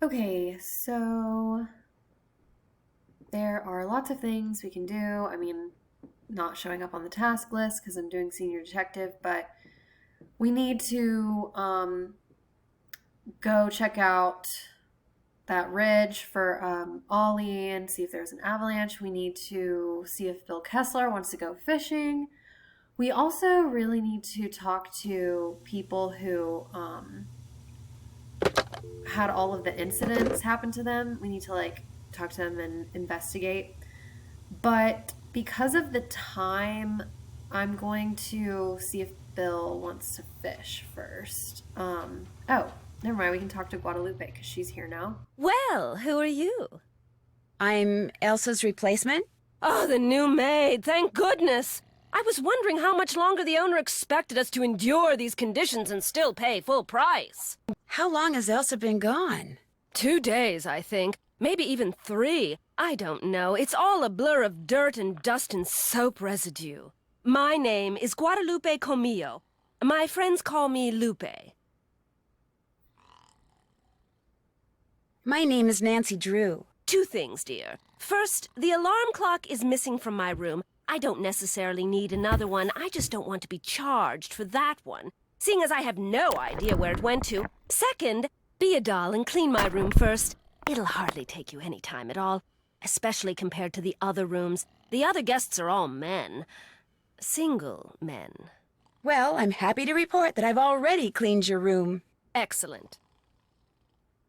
Okay, so there are lots of things we can do. I mean, not showing up on the task list because I'm doing senior detective, but we need to go check out that ridge for Ollie and see if there's an avalanche. We need to see if Bill Kessler wants to go fishing. We also really need to talk to people who had all of the incidents happen to them. We need to talk to them and investigate. But because of the time, I'm going to see if Bill wants to fish first. Oh, never mind. We can talk to Guadalupe because she's here now. Well, who are you? I'm Elsa's replacement? Oh, the new maid, thank goodness! I was wondering how much longer the owner expected us to endure these conditions and still pay full price. How long has Elsa been gone? 2 days, I think. Maybe even 3. I don't know. It's all a blur of dirt and dust and soap residue. My name is Guadalupe Comillo. My friends call me Lupe. My name is Nancy Drew. 2 things, dear. First, the alarm clock is missing from my room. I don't necessarily need another one. I just don't want to be charged for that one, seeing as I have no idea where it went to. Second, be a doll and clean my room first. It'll hardly take you any time at all, especially compared to the other rooms. The other guests are all men. Single men. Well, I'm happy to report that I've already cleaned your room. Excellent.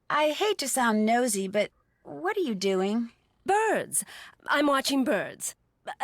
I hate to sound nosy, but what are you doing? Birds. I'm watching birds.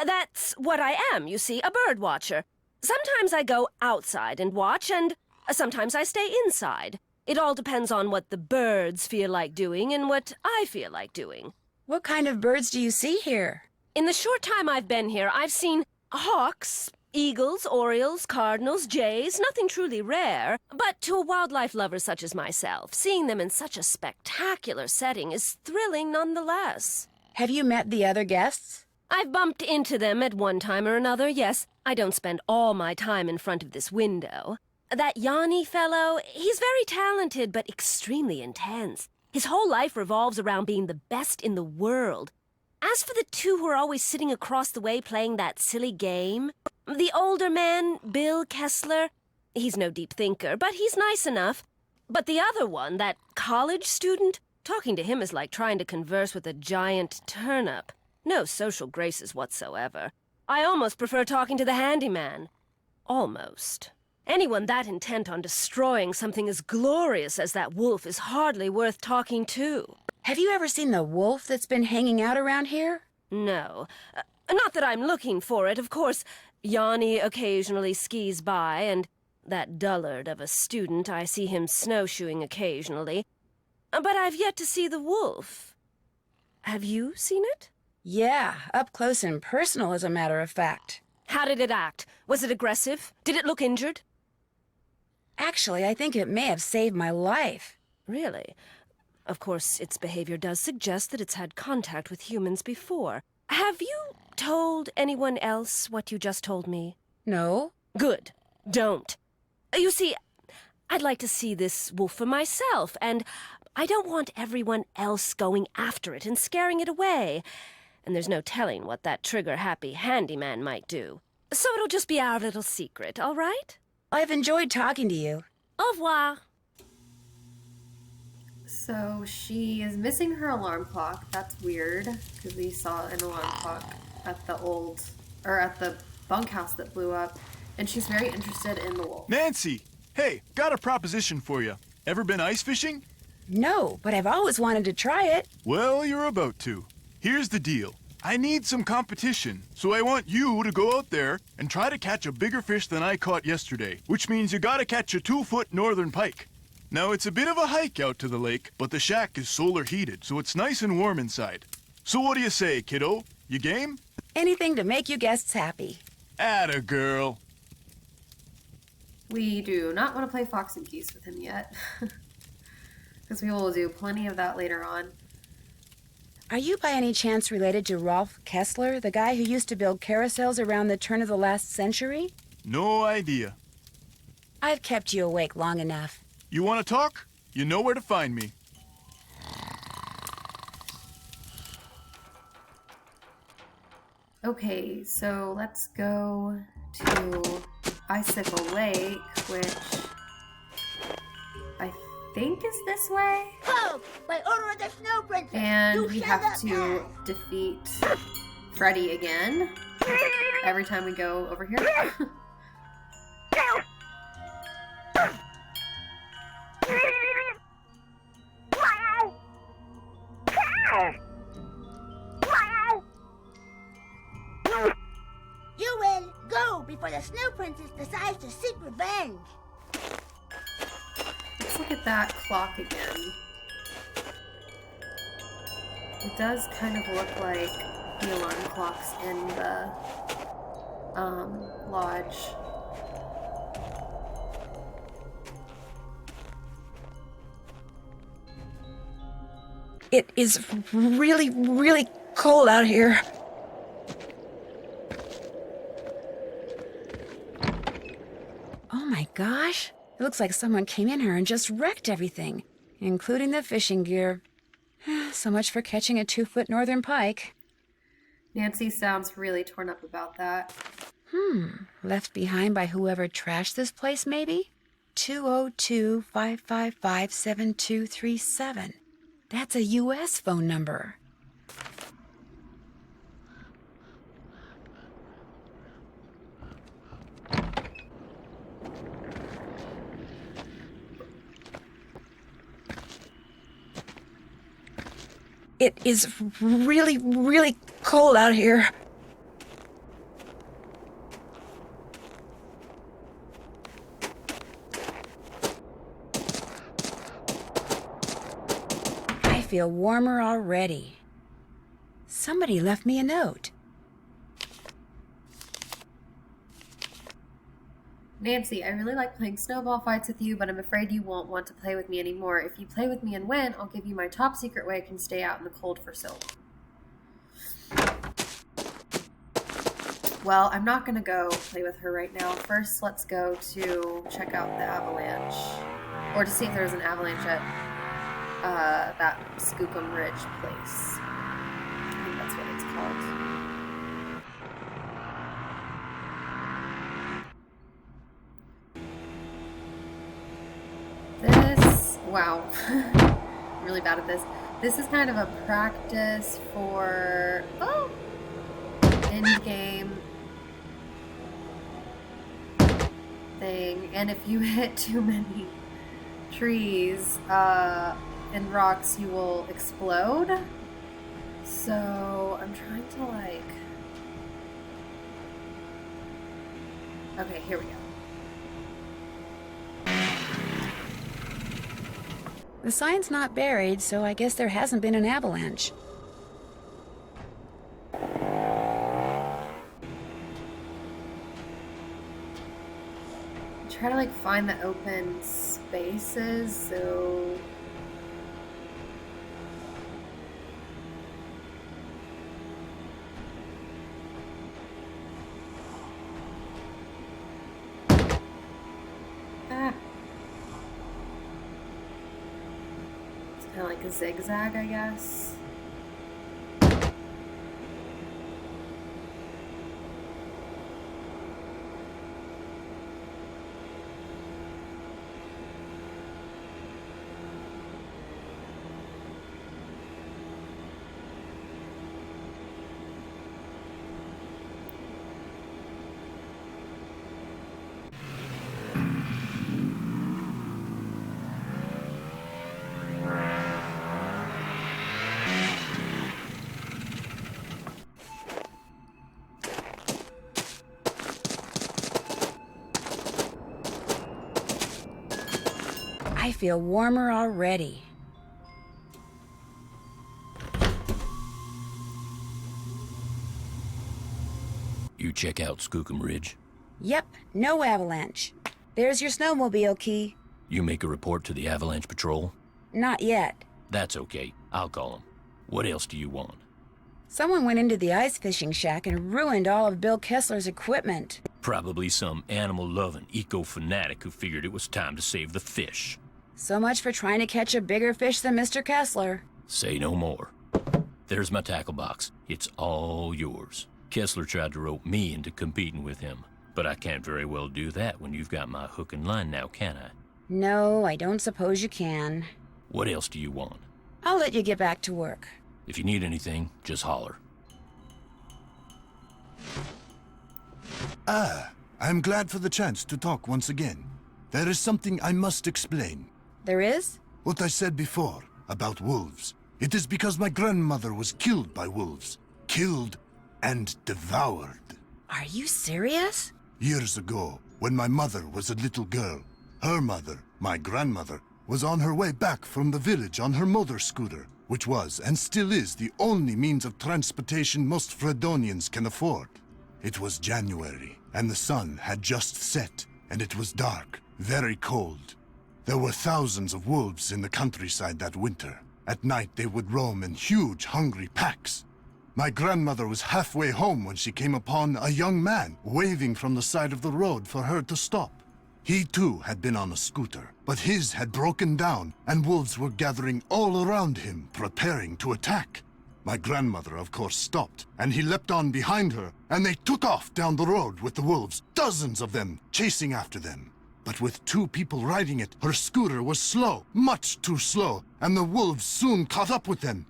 That's what I am, you see, a bird watcher. Sometimes I go outside and watch, and sometimes I stay inside. It all depends on what the birds feel like doing and what I feel like doing. What kind of birds do you see here? In the short time I've been here, I've seen hawks, eagles, orioles, cardinals, jays, nothing truly rare. But to a wildlife lover such as myself, seeing them in such a spectacular setting is thrilling nonetheless. Have you met the other guests? I've bumped into them at one time or another, yes. I don't spend all my time in front of this window. That Yanni fellow, he's very talented, but extremely intense. His whole life revolves around being the best in the world. As for the 2 who are always sitting across the way playing that silly game, the older man, Bill Kessler, he's no deep thinker, but he's nice enough. But the other one, that college student, talking to him is like trying to converse with a giant turnip. No social graces whatsoever. I almost prefer talking to the handyman. Almost. Anyone that intent on destroying something as glorious as that wolf is hardly worth talking to. Have you ever seen the wolf that's been hanging out around here? No. Not that I'm looking for it, of course. Yanni occasionally skis by, and that dullard of a student, I see him snowshoeing occasionally. But I've yet to see the wolf. Have you seen it? Yeah, up close and personal, as a matter of fact. How did it act? Was it aggressive? Did it look injured? Actually, I think it may have saved my life. Really? Of course, its behavior does suggest that it's had contact with humans before. Have you told anyone else what you just told me? No? Good. Don't. You see, I'd like to see this wolf for myself, and I don't want everyone else going after it and scaring it away. And there's no telling what that trigger-happy handyman might do. So it'll just be our little secret, all right? I've enjoyed talking to you. Au revoir. So she is missing her alarm clock. That's weird because we saw an alarm clock at the bunkhouse that blew up. And she's very interested in the wolf. Nancy! Hey, got a proposition for you. Ever been ice fishing? No, but I've always wanted to try it. Well, you're about to. Here's the deal. I need some competition, so I want you to go out there and try to catch a bigger fish than I caught yesterday, which means you gotta catch a 2-foot northern pike. Now, it's a bit of a hike out to the lake, but the shack is solar heated, so it's nice and warm inside. So what do you say, kiddo? You game? Anything to make you guests happy. Atta girl. We do not want to play Fox and Geese with him yet. Because we will do plenty of that later on. Are you by any chance related to Rolf Kessler, the guy who used to build carousels around the turn of the last century? No idea. I've kept you awake long enough. You want to talk? You know where to find me. Okay, so let's go to Icicle Lake, which I think is this way. Ho! By order of the Snow Princess, And you we shall have not to pass. defeat Freddy again every time we go over here. You will go before the Snow Princess decides to seek revenge. Let's look at that clock again. It does kind of look like the alarm clocks in the lodge. It is really, really cold out here. Oh my gosh. It looks like someone came in here and just wrecked everything, including the fishing gear. So much for catching a 2-foot northern pike. Nancy sounds really torn up about that. Left behind by whoever trashed this place, maybe? 202-555-7237. That's a U.S. phone number. It is really, really cold out here. I feel warmer already. Somebody left me a note. Nancy, I really like playing snowball fights with you, but I'm afraid you won't want to play with me anymore. If you play with me and win, I'll give you my top secret way I can stay out in the cold for so long. Well, I'm not going to go play with her right now. First, let's go to check out the avalanche. Or to see if there's an avalanche at that Skookum Ridge place. I think that's what it's called. Wow, I'm really bad at this. This is kind of a practice for end game thing, and if you hit too many trees and rocks, you will explode. So I'm trying to okay, here we go. The sign's not buried, so I guess there hasn't been an avalanche. Try to find the open spaces, so it's kind of like a zigzag, I guess. I feel warmer already. You check out Skookum Ridge. Yep, no avalanche. There's your snowmobile key. You make a report to the Avalanche Patrol? Not yet. That's okay. I'll call them. What else do you want? Someone went into the ice fishing shack and ruined all of Bill Kessler's equipment. Probably some animal-loving eco-fanatic who figured it was time to save the fish. So much for trying to catch a bigger fish than Mr. Kessler. Say no more. There's my tackle box. It's all yours. Kessler tried to rope me into competing with him, but I can't very well do that when you've got my hook and line now, can I? No, I don't suppose you can. What else do you want? I'll let you get back to work. If you need anything, just holler. I'm glad for the chance to talk once again. There is something I must explain. There is? What I said before about wolves. It is because my grandmother was killed by wolves. Killed and devoured. Are you serious? Years ago, when my mother was a little girl, her mother, my grandmother, was on her way back from the village on her motor scooter, which was and still is the only means of transportation most Fredonians can afford. It was January, and the sun had just set, and it was dark, very cold. There were thousands of wolves in the countryside that winter. At night they would roam in huge, hungry packs. My grandmother was halfway home when she came upon a young man waving from the side of the road for her to stop. He too had been on a scooter, but his had broken down, and wolves were gathering all around him, preparing to attack. My grandmother, of course, stopped, and he leapt on behind her, and they took off down the road with the wolves, dozens of them, chasing after them. But with 2 people riding it, her scooter was slow, much too slow, and the wolves soon caught up with them.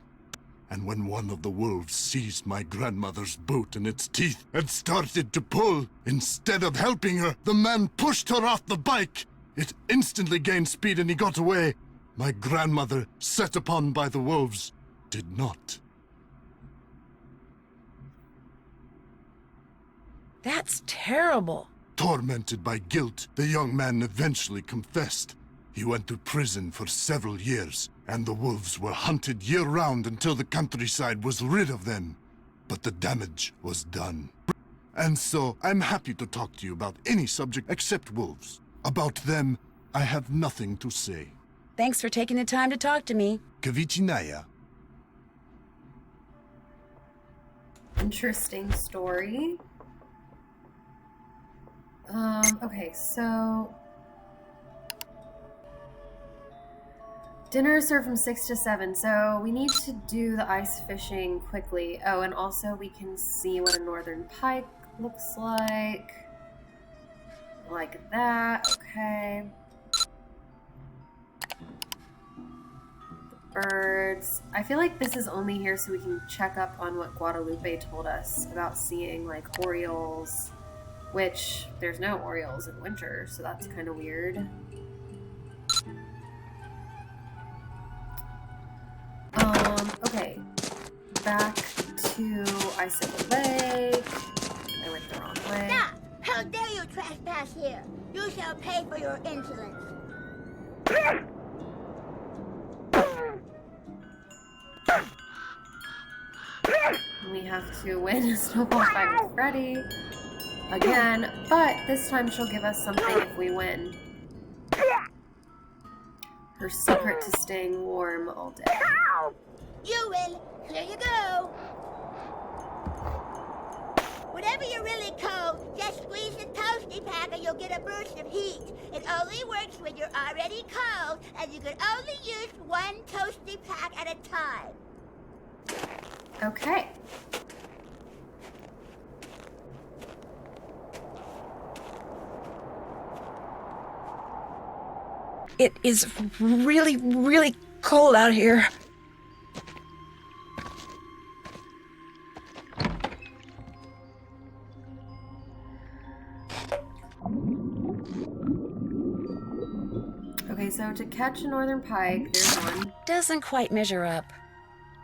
And when one of the wolves seized my grandmother's boot in its teeth and started to pull, instead of helping her, the man pushed her off the bike. It instantly gained speed and he got away. My grandmother, set upon by the wolves, did not. That's terrible. Tormented by guilt, the young man eventually confessed. He went to prison for several years, and the wolves were hunted year-round until the countryside was rid of them. But the damage was done. And so, I'm happy to talk to you about any subject except wolves. About them, I have nothing to say. Thanks for taking the time to talk to me. Kavichinaya. Interesting story. Okay, so dinner is served from 6 to 7, so we need to do the ice fishing quickly. Oh, and also we can see what a northern pike looks like. Like that, okay. The birds. I feel like this is only here so we can check up on what Guadalupe told us about seeing, like, orioles. Which, there's no orioles in winter, so that's kind of weird. Okay. Back to Icicle Lake. I went the wrong way. Stop! How dare you trespass here? You shall pay for your insolence. We have to win a snowball fight with Freddy. Again, but this time she'll give us something if we win. Her secret to staying warm all day. You win. Here you go. Whatever you're really cold, just squeeze the toasty pack and you'll get a burst of heat. It only works when you're already cold, and you can only use 1 toasty pack at a time. Okay. It is really, really cold out here. Okay, so to catch a northern pike, there's one. Doesn't quite measure up.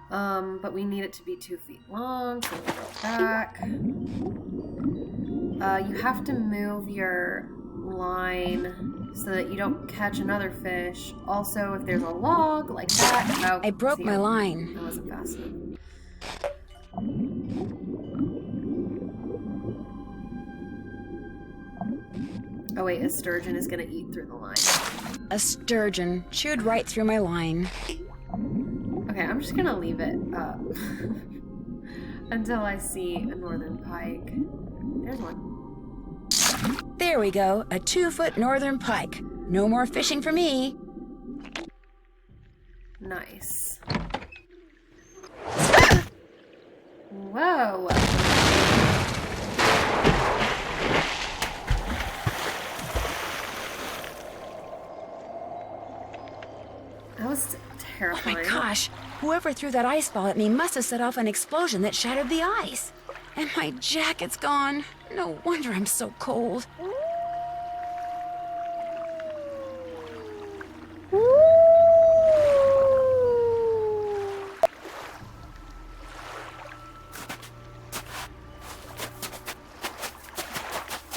But we need it to be 2 feet long, so we'll go back. You have to move your line so that you don't catch another fish. Also, if there's a log like that... Oh, I broke my line. That wasn't fast enough. Oh wait, a sturgeon is gonna eat through the line. A sturgeon chewed right through my line. Okay, I'm just gonna leave it up until I see a northern pike. There's one. There we go, a 2-foot northern pike. No more fishing for me. Nice. Whoa. That was Oh terrifying. my gosh! Whoever threw that ice ball at me must have set off an explosion that shattered the ice. And my jacket's gone. No wonder I'm so cold.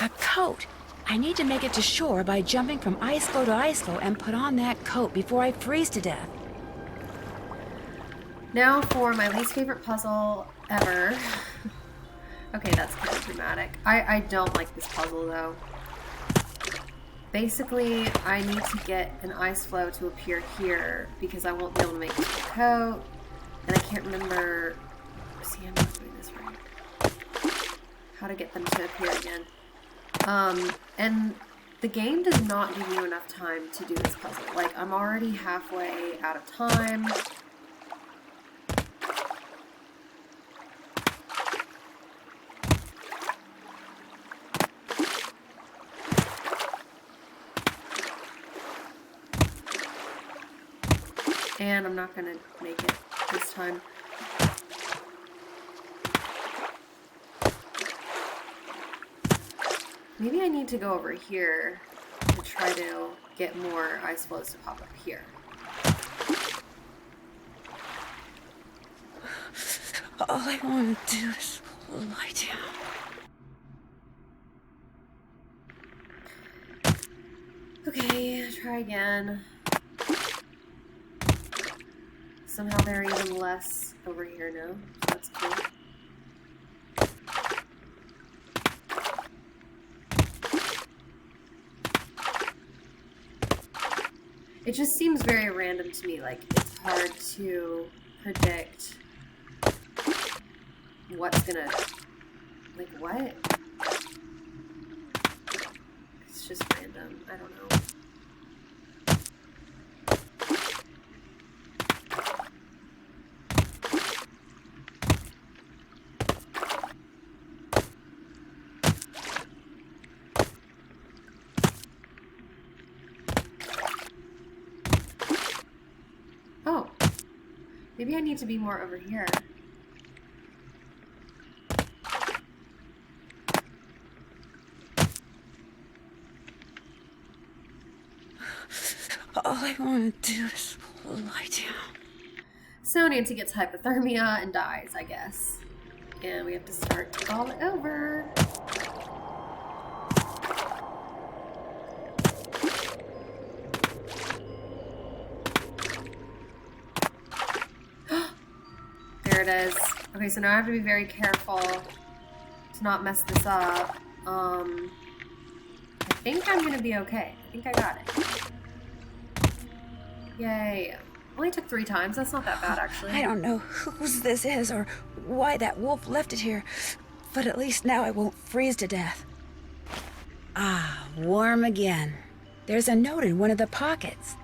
A coat. I need to make it to shore by jumping from Icicle to Icicle and put on that coat before I freeze to death. Now for my least favorite puzzle ever. Okay, that's kind of dramatic. I don't like this puzzle though. Basically, I need to get an ice floe to appear here because I won't be able to make the coat. And I can't remember... See, I'm not doing this right. How to get them to appear again. And the game does not give you enough time to do this puzzle. Like, I'm already halfway out of time. And I'm not gonna make it this time. Maybe I need to go over here to try to get more ice floes to pop up here. All I want to do is lie down. Okay, try again. Somehow there are even less over here now, so that's cool. It just seems very random to me, like it's hard to predict what's gonna, like what? It's just random, I don't know. Oh, maybe I need to be more over here. All I want to do is lie down. So Nancy gets hypothermia and dies, I guess. And we have to start all over. There it is. Okay, so now I have to be very careful to not mess this up. I think I'm gonna be okay. I think I got it. Yay. Only took 3 times. That's not that bad, actually. I don't know whose this is or why that wolf left it here, but at least now I won't freeze to death. Ah, warm again. There's a note in one of the pockets.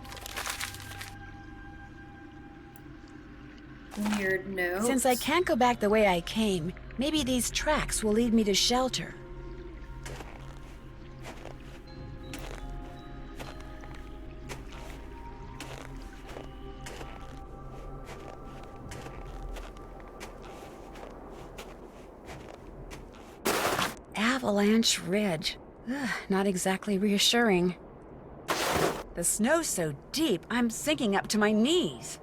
Weird note. Since I can't go back the way I came, maybe these tracks will lead me to shelter. Avalanche Ridge. Ugh, not exactly reassuring. The snow's so deep, I'm sinking up to my knees.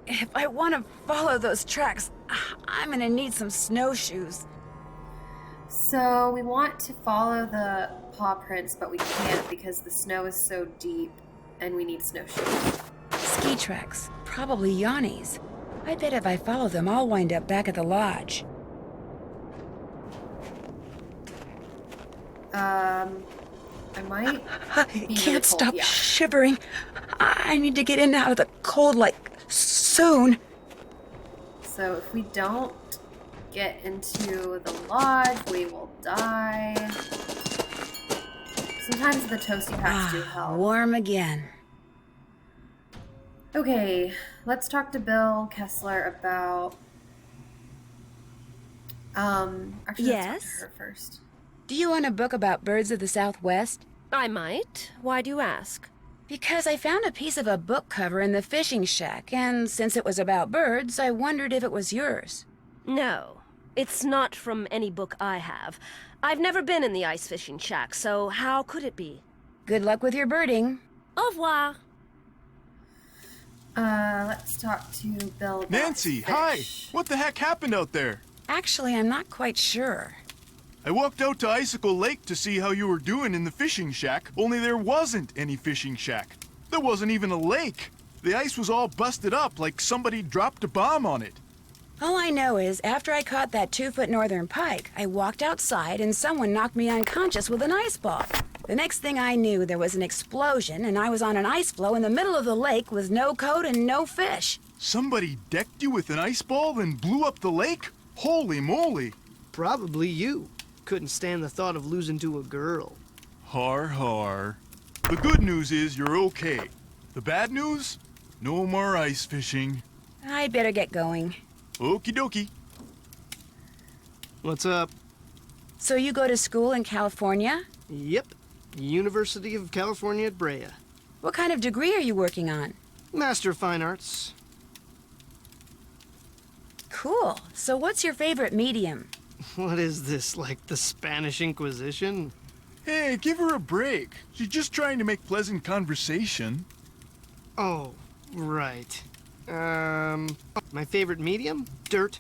If I want to follow those tracks, I'm gonna need some snowshoes. So we want to follow the paw prints, but we can't because the snow is so deep and we need snowshoes. Ski tracks, probably Yanni's. I bet if I follow them, I'll wind up back at the lodge. I might I be really can't cold, stop yeah. shivering. I need to get in and out of the cold, like, soon. So if we don't get into the lodge, we will die. Sometimes the toasty packs do help. Warm again. Okay, let's talk to Bill Kessler about... actually, let's talk Yes? to her first. Do you want a book about birds of the Southwest? I might. Why do you ask? Because I found a piece of a book cover in the fishing shack, and since it was about birds, I wondered if it was yours. No, it's not from any book I have. I've never been in the ice fishing shack, so how could it be? Good luck with your birding. Au revoir. Let's talk to Bill about Nancy, fish. hi! What the heck happened out there? Actually, I'm not quite sure. I walked out to Icicle Lake to see how you were doing in the fishing shack, only there wasn't any fishing shack. There wasn't even a lake. The ice was all busted up like somebody dropped a bomb on it. All I know is, after I caught that 2-foot northern pike, I walked outside and someone knocked me unconscious with an ice ball. The next thing I knew, there was an explosion and I was on an ice floe in the middle of the lake with no code and no fish. Somebody decked you with an ice ball and blew up the lake? Holy moly! Probably you. Couldn't stand the thought of losing to a girl. Har har. The good news is you're okay. The bad news? No more ice fishing. I'd better get going. Okie dokie. What's up? So you go to school in California? Yep. University of California at Brea. What kind of degree are you working on? Master of Fine Arts. Cool. So what's your favorite medium? What is this, like the Spanish Inquisition? Hey, give her a break. She's just trying to make pleasant conversation. Oh, right. My favorite medium? Dirt.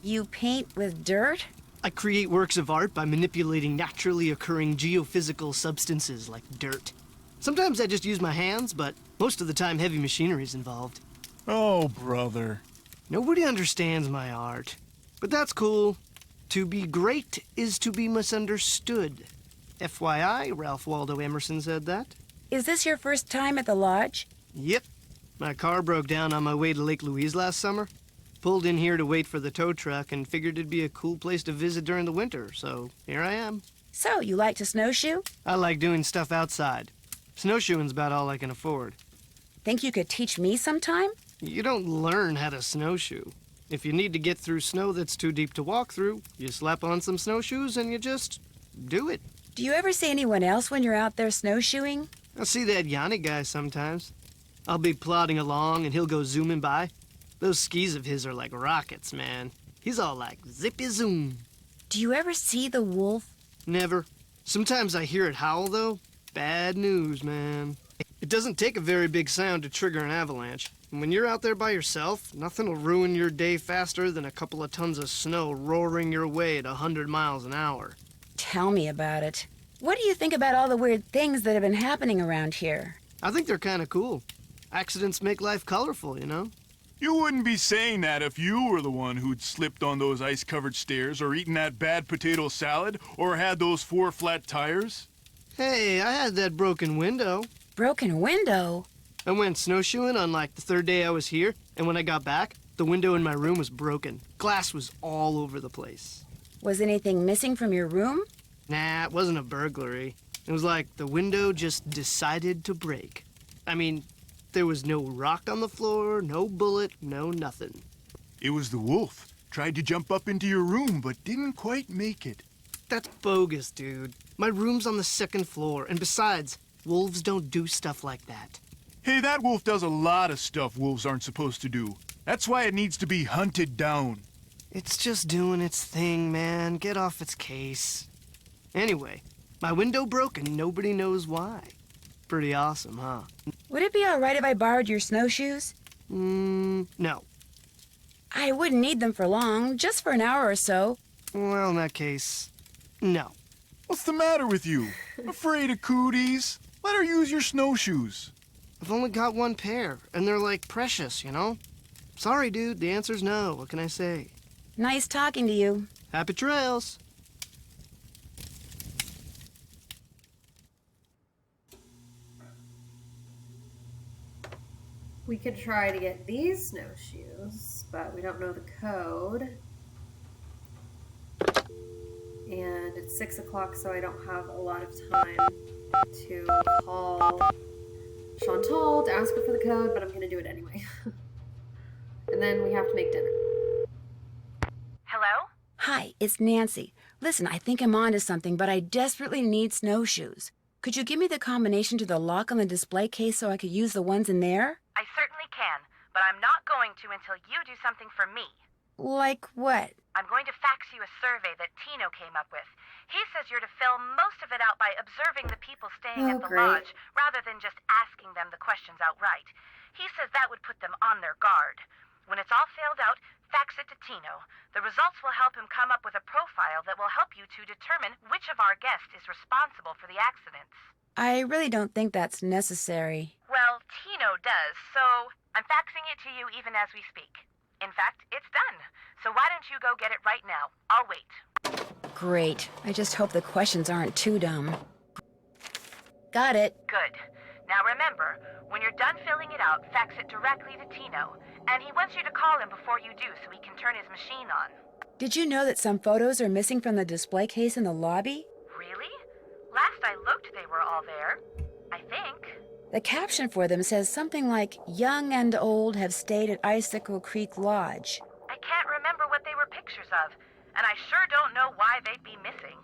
You paint with dirt? I create works of art by manipulating naturally occurring geophysical substances like dirt. Sometimes I just use my hands, but most of the time heavy machinery's involved. Oh, brother. Nobody understands my art. But that's cool. To be great is to be misunderstood. FYI, Ralph Waldo Emerson said that. Is this your first time at the lodge? Yep. My car broke down on my way to Lake Louise last summer. Pulled in here to wait for the tow truck and figured it'd be a cool place to visit during the winter, so here I am. So, you like to snowshoe? I like doing stuff outside. Snowshoeing's about all I can afford. Think you could teach me sometime? You don't learn how to snowshoe. If you need to get through snow that's too deep to walk through, you slap on some snowshoes and you just do it. Do you ever see anyone else when you're out there snowshoeing? I see that Yanni guy sometimes. I'll be plodding along and he'll go zooming by. Those skis of his are like rockets, man. He's all like zippy zoom. Do you ever see the wolf? Never. Sometimes I hear it howl, though. Bad news, man. It doesn't take a very big sound to trigger an avalanche. And when you're out there by yourself, nothing will ruin your day faster than a couple of tons of snow roaring your way at 100 miles an hour. Tell me about it. What do you think about all the weird things that have been happening around here? I think they're kind of cool. Accidents make life colorful, you know? You wouldn't be saying that if you were the one who'd slipped on those ice-covered stairs or eaten that bad potato salad or had those 4 flat tires. Hey, I had that broken window. Broken window? I went snowshoeing on like the 3rd day I was here, and when I got back, the window in my room was broken. Glass was all over the place. Was anything missing from your room? Nah, it wasn't a burglary. It was like the window just decided to break. I mean, there was no rock on the floor, no bullet, no nothing. It was the wolf. Tried to jump up into your room, but didn't quite make it. That's bogus, dude. My room's on the 2nd floor, and besides, wolves don't do stuff like that. Hey, that wolf does a lot of stuff wolves aren't supposed to do. That's why it needs to be hunted down. It's just doing its thing, man. Get off its case. Anyway, my window broke and nobody knows why. Pretty awesome, huh? Would it be all right if I borrowed your snowshoes? No. I wouldn't need them for long, just for an hour or so. Well, in that case, no. What's the matter with you? Afraid of cooties? Let her use your snowshoes. I've only got 1 pair, and they're like precious, you know? Sorry, dude, the answer's no. What can I say? Nice talking to you. Happy trails. We could try to get these snowshoes, but we don't know the code. And it's 6 o'clock, so I don't have a lot of time to call Chantal to ask her for the code, but I'm going to do it anyway. And then we have to make dinner. Hello? Hi, it's Nancy. Listen, I think I'm onto something, but I desperately need snowshoes. Could you give me the combination to the lock on the display case so I could use the ones in there? I certainly can, but I'm not going to until you do something for me. Like what? I'm going to fax you a survey that Tino came up with. He says you're to fill most of it out by observing the people staying at the great. lodge, rather than just asking them the questions outright. He says that would put them on their guard. When it's all filled out, fax it to Tino. The results will help him come up with a profile that will help you to determine which of our guests is responsible for the accidents. I really don't think that's necessary. Well, Tino does, so I'm faxing it to you even as we speak. In fact, it's done. So why don't you go get it right now? I'll wait. Great. I just hope the questions aren't too dumb. Got it. Good. Now remember, when you're done filling it out, fax it directly to Tino. And he wants you to call him before you do so he can turn his machine on. Did you know that some photos are missing from the display case in the lobby? Really? Last I looked, they were all there. I think. The caption for them says something like, "Young and old have stayed at Icicle Creek Lodge." I can't remember what they were pictures of, and I sure don't know why they'd be missing.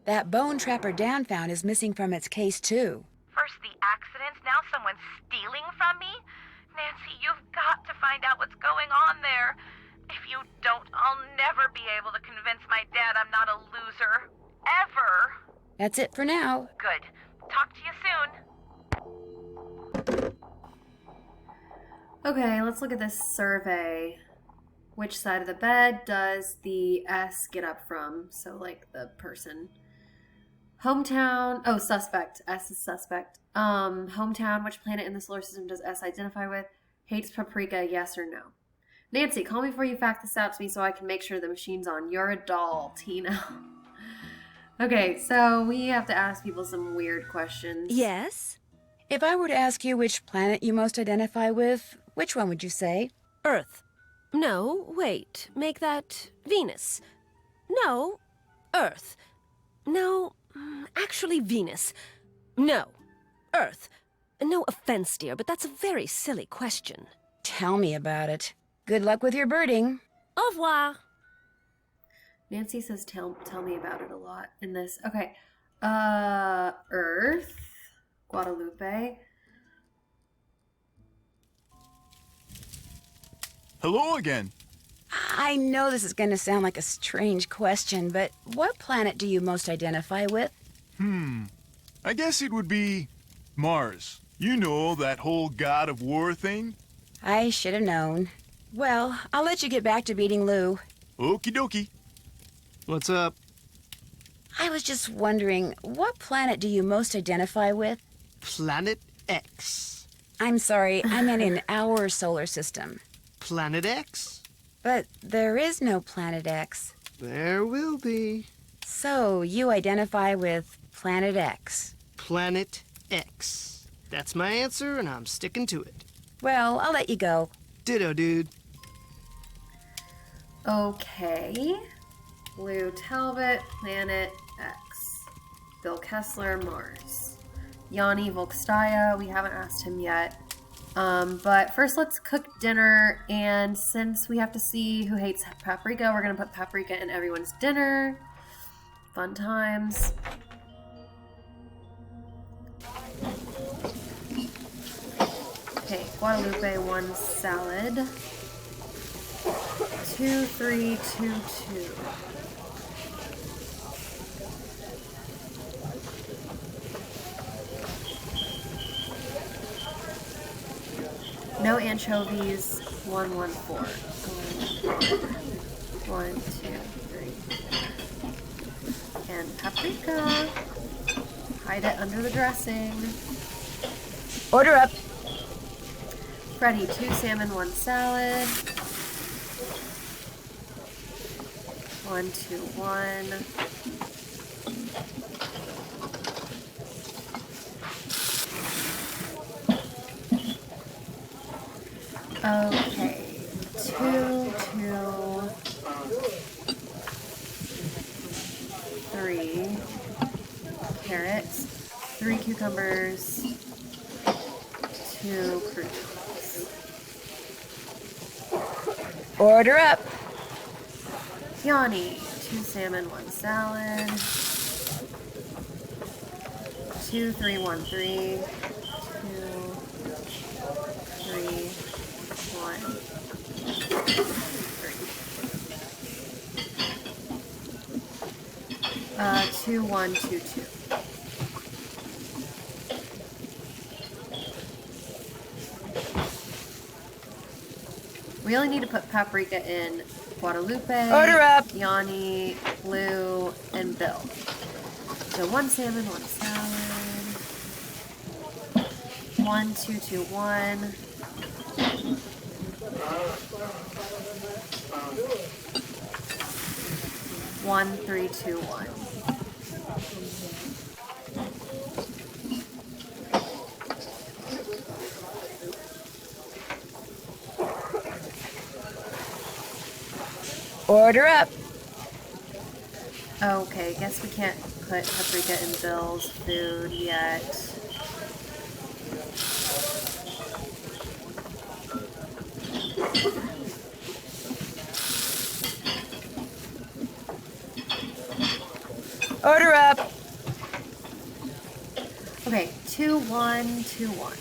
That bone trapper Dan found is missing from its case, too. First the accidents, now someone's stealing from me? Nancy, you've got to find out what's going on there. If you don't, I'll never be able to convince my dad I'm not a loser. Ever. That's it for now. Good. Talk to you soon. Okay, let's look at this survey. Which side of the bed does the S get up from? So, like, the person. Hometown. Oh, suspect. S is suspect. Hometown. Which planet in the solar system does S identify with? Hates paprika, yes or no? Nancy, call me before you fax this out to me so I can make sure the machine's on. You're a doll, Tina. Okay, so we have to ask people some weird questions. Yes? If I were to ask you which planet you most identify with, which one would you say? Earth. No, wait. Make that Venus. No, Earth. No, actually Venus. No, Earth. No offense, dear, but that's a very silly question. Tell me about it. Good luck with your birding. Au revoir. Nancy says tell me about it a lot in this. Okay. Earth. Guadalupe. Hello again. I know this is going to sound like a strange question, but what planet do you most identify with? I guess it would be Mars. You know, that whole god of war thing? I should have known. Well, I'll let you get back to beating Lou. Okie dokie. What's up? I was just wondering, what planet do you most identify with? Planet X. I'm sorry, I meant in our solar system. Planet X? But there is no Planet X. There will be. So you identify with Planet X. Planet X. That's my answer, and I'm sticking to it. Well, I'll let you go. Ditto, dude. Okay. Lou Talbot, Planet X. Bill Kessler, Mars. Yanni Volkstaya, we haven't asked him yet. But first let's cook dinner, and since we have to see who hates paprika, we're gonna put paprika in everyone's dinner. Fun times. Okay, Guadalupe, 1 salad. 2, 3, 2, 2. No anchovies, 1, 1, 4. 1, 2, 3. And paprika. Hide it under the dressing. Order up. Freddie, 2 salmon, 1 salad. 1, 2, 1. Okay, 2, 2, 3 carrots, 3 cucumbers, 2 croutons. Order up. Yanni, 2 salmon, 1 salad. 2, 3, 1, 3. 2, 3, 1, 3. 2, 1, 2, 2. We only need to put Paprika in Guadalupe, Order up! Yanni, Lou, and Bill. So 1 salmon, 1 salad. 1, 2, 2, 1. 1, 3, 2, 1. Order up! Okay, guess we can't put Paprika in Bill's food yet. Order up! Okay, 2, 1, 2, 1.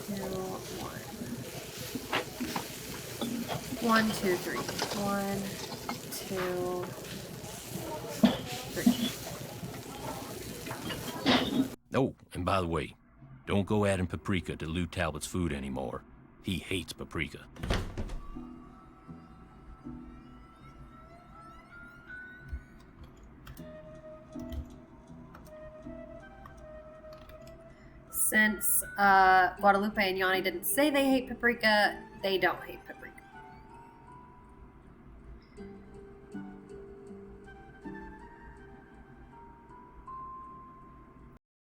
2, 1. 1, 2, 3. 1, 2, 3. Oh, and by the way, don't go adding paprika to Lou Talbot's food anymore. He hates paprika. Since Guadalupe and Yanni didn't say they hate paprika, they don't hate paprika.